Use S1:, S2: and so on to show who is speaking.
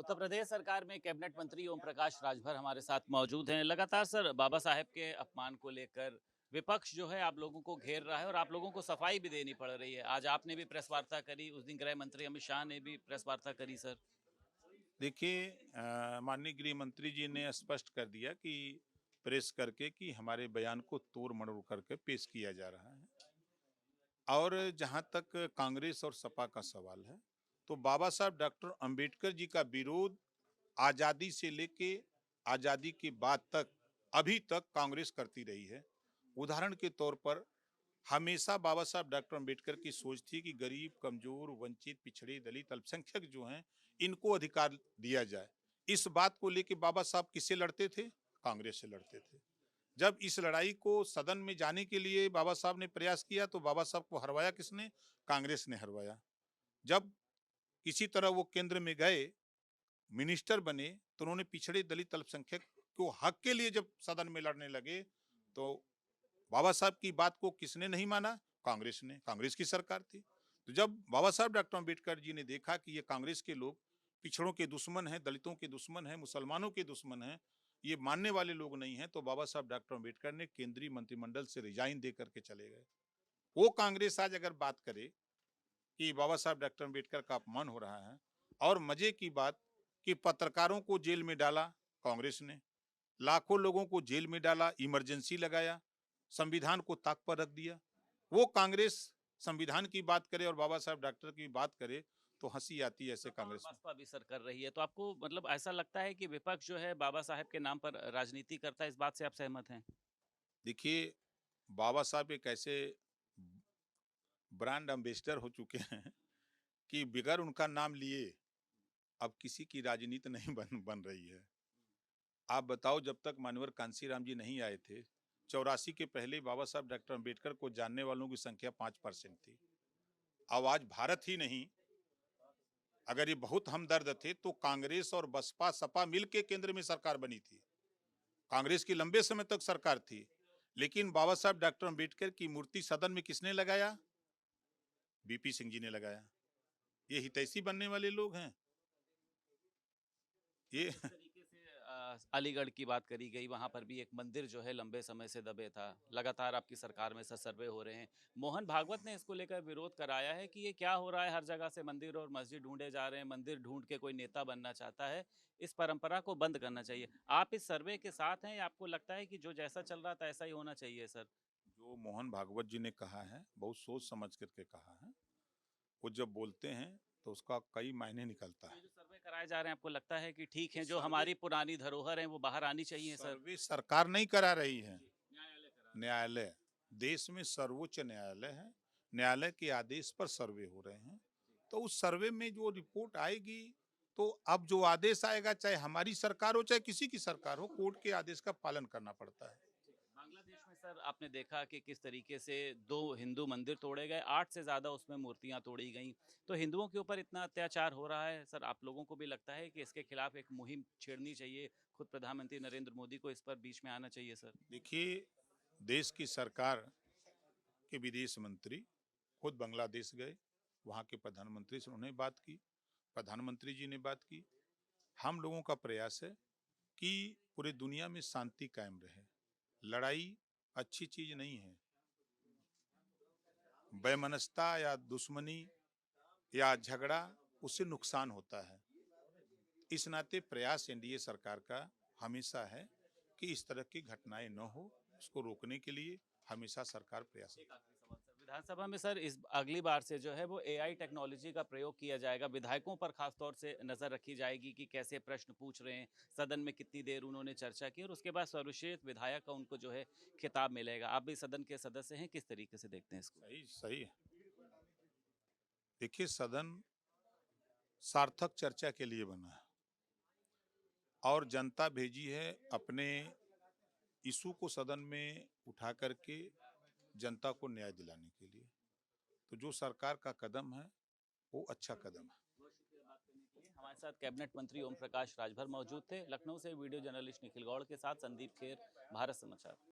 S1: उत्तर प्रदेश सरकार में कैबिनेट मंत्री ओम प्रकाश राजभर हमारे साथ मौजूद हैं। लगातार सर बाबा साहेब के अपमान को लेकर विपक्ष जो है आप लोगों को घेर रहा है और आप लोगों को सफाई भी देनी पड़ रही है। आज आपने भी प्रेस वार्ता करी, उस दिन गृह मंत्री अमित शाह ने भी प्रेस वार्ता करी सर।
S2: देखिए माननीय गृह मंत्री जी ने स्पष्ट कर दिया कि प्रेस करके कि हमारे बयान को तोड़ मरोड़ करके पेश किया जा रहा है। और जहां तक कांग्रेस और सपा का सवाल है, तो बाबा साहब डॉक्टर अंबेडकर जी का विरोध आजादी से लेके आजादी के बाद तक अभी तक कांग्रेस करती रही है। उदाहरण के तौर पर हमेशा बाबा साहब डॉक्टर अंबेडकर की सोच थी कि गरीब, कमजोर, वंचित, पिछड़े, दलित, अल्पसंख्यक जो हैं, इनको अधिकार दिया जाए। इस बात को लेके बाबा साहब किससे लड़ते थे? कांग्रेस से लड़ते थे। जब इस लड़ाई को सदन में जाने के लिए बाबा साहब ने प्रयास किया, तो बाबा साहब को हरवाया किसने? कांग्रेस ने हरवाया। जब किसी तरह वो केंद्र में गए, मिनिस्टर बने, तो उन्होंने पिछड़े, दलित, अल्पसंख्यक को हक के लिए जब सदन में लड़ने लगे, तो बाबा साहब की बात को किसने नहीं माना? कांग्रेस ने। कांग्रेस की सरकार थी। तो जब बाबा साहब डॉक्टर अंबेडकर जी ने देखा कि ये कांग्रेस के लोग पिछड़ों के दुश्मन हैं, दलितों के दुश्मन हैं, मुसलमानों के दुश्मन हैं, ये मानने वाले लोग नहीं हैं, तो बाबा साहब डॉक्टर अंबेडकर ने केंद्रीय मंत्रिमंडल से रिजाइन दे करके चले गए। वो कांग्रेस आज अगर बात करे कि बाबा साहब डॉक्टर अंबेडकर का अपमान हो रहा है, और मजे की बात कि पत्रकारों को जेल में डाला कांग्रेस ने, लाखों लोगों को जेल में डाला, इमरजेंसी लगाया, संविधान को ताक पर रख दिया। वो कांग्रेस संविधान की बात करे और बाबा साहब डॉक्टर की बात करे, तो हंसी आती है ऐसे
S1: सपा और
S2: कांग्रेस में।
S1: बसपा भी सर कर रही है, तो आपको मतलब ऐसा लगता है कि विपक्ष जो है बाबा साहेब के नाम पर राजनीति करता है, इस बात से आप सहमत हैं?
S2: देखिए, बाबा साहब एक ऐसे ब्रांड एम्बेसडर हो चुके हैं कि बिगर उनका नाम लिए अब किसी की राजनीति नहीं बन रही है। आप बताओ, जब तक मानवर कांशीराम जी नहीं आए थे, 84 के पहले बाबा साहब डॉक्टर अंबेडकर को जानने वालों की संख्या 5% थी। अब आज भारत ही नहीं, अगर ये बहुत हमदर्द थे, तो कांग्रेस और बसपा सपा मिलके केंद्र में सरकार बनी थी। कांग्रेस की लंबे समय तक सरकार थी, लेकिन बाबा साहब डॉक्टर अंबेडकर की मूर्ति सदन में किसने लगाया? बीपी सिंह जी ने लगाया। ये हितैषी बनने वाले लोग हैं ये।
S1: जिस तरीके से अलीगढ़ की बात करी गई, वहां पर भी एक मंदिर जो है लंबे समय से दबे था। लगातार आपकी सरकार में सर्वे हो रहे हैं। मोहन भागवत ने इसको लेकर विरोध कराया है कि ये क्या हो रहा है, हर जगह से मंदिर और मस्जिद ढूंढे जा रहे हैं, मंदिर ढूंढ के कोई नेता बनना चाहता है। इस परंपरा को बंद करना चाहिए। आप इस सर्वे के साथ हैं या आपको लगता है कि जो जैसा चल रहा था ऐसा ही होना चाहिए सर?
S2: जो मोहन भागवत जी ने कहा है, बहुत सोच समझ करके कहा है। वो जब बोलते हैं, तो उसका कई मायने निकलता
S1: ये
S2: है।
S1: जो सर्वे कराए जा रहे हैं, आपको लगता है कि ठीक
S2: ये
S1: है, जो
S2: सर्वे
S1: हमारी पुरानी धरोहर है वो बाहर आनी चाहिए सर?
S2: सर्वे सरकार नहीं करा रही है,
S1: जी, न्यायालय करा रहा है।
S2: न्यायालय। देश में सर्वोच्च न्यायालय है, न्यायालय के आदेश पर सर्वे हो रहे हैं। तो उस सर्वे में जो रिपोर्ट आएगी, तो अब जो आदेश आएगा, चाहे हमारी सरकार हो चाहे किसी की सरकार हो, कोर्ट के आदेश का पालन करना पड़ता है।
S1: बांग्लादेश में सर आपने देखा कि किस तरीके से 2 हिंदू मंदिर तोड़े गए, 8 से ज़्यादा उसमें मूर्तियाँ तोड़ी गईं। तो हिंदुओं के ऊपर इतना अत्याचार हो रहा है, सर आप लोगों को भी लगता है कि इसके खिलाफ एक मुहिम छेड़नी चाहिए? खुद प्रधानमंत्री नरेंद्र मोदी को इस पर बीच में आना चाहिए सर?
S2: देखिए, देश की सरकार के विदेश मंत्री खुद बांग्लादेश गए, वहाँ के प्रधानमंत्री से उन्होंने बात की, प्रधानमंत्री जी ने बात की। हम लोगों का प्रयास है कि पूरे दुनिया में शांति कायम रहे। लड़ाई अच्छी चीज नहीं है। वैमनस्यता या दुश्मनी या झगड़ा, उससे नुकसान होता है। इस नाते प्रयास एनडीए सरकार का हमेशा है कि इस तरह की घटनाएं न हो, उसको रोकने के लिए हमेशा सरकार प्रयास।
S1: एक आखिरी सवाल सर, विधानसभा में सर इस अगली बार से जो है वो एआई टेक्नोलॉजी का प्रयोग किया जाएगा। विधायकों पर खास तौर से नजर रखी जाएगी कि कैसे प्रश्न पूछ रहे हैं, सदन में कितनी देर उन्होंने चर्चा की, और उसके बाद सर्वश्रेष्ठ विधायक का उनको जो है खिताब मिलेगा। आप भी सदन के सदस्य हैं, किस तरीके से देखते हैं इसको?
S2: सही सही है। देखिए, सदन सार्थक चर्चा के लिए बना है, और जनता भेजी है अपने इशू को सदन में उठा करके जनता को न्याय दिलाने के लिए। तो जो सरकार का कदम है, वो अच्छा कदम है।
S1: बहुत शुक्रिया बात करने के लिए। हमारे साथ कैबिनेट मंत्री ओम प्रकाश राजभर मौजूद थे। लखनऊ से वीडियो जर्नलिस्ट निखिल गौड़ के साथ संदीप खेर, भारत समाचार।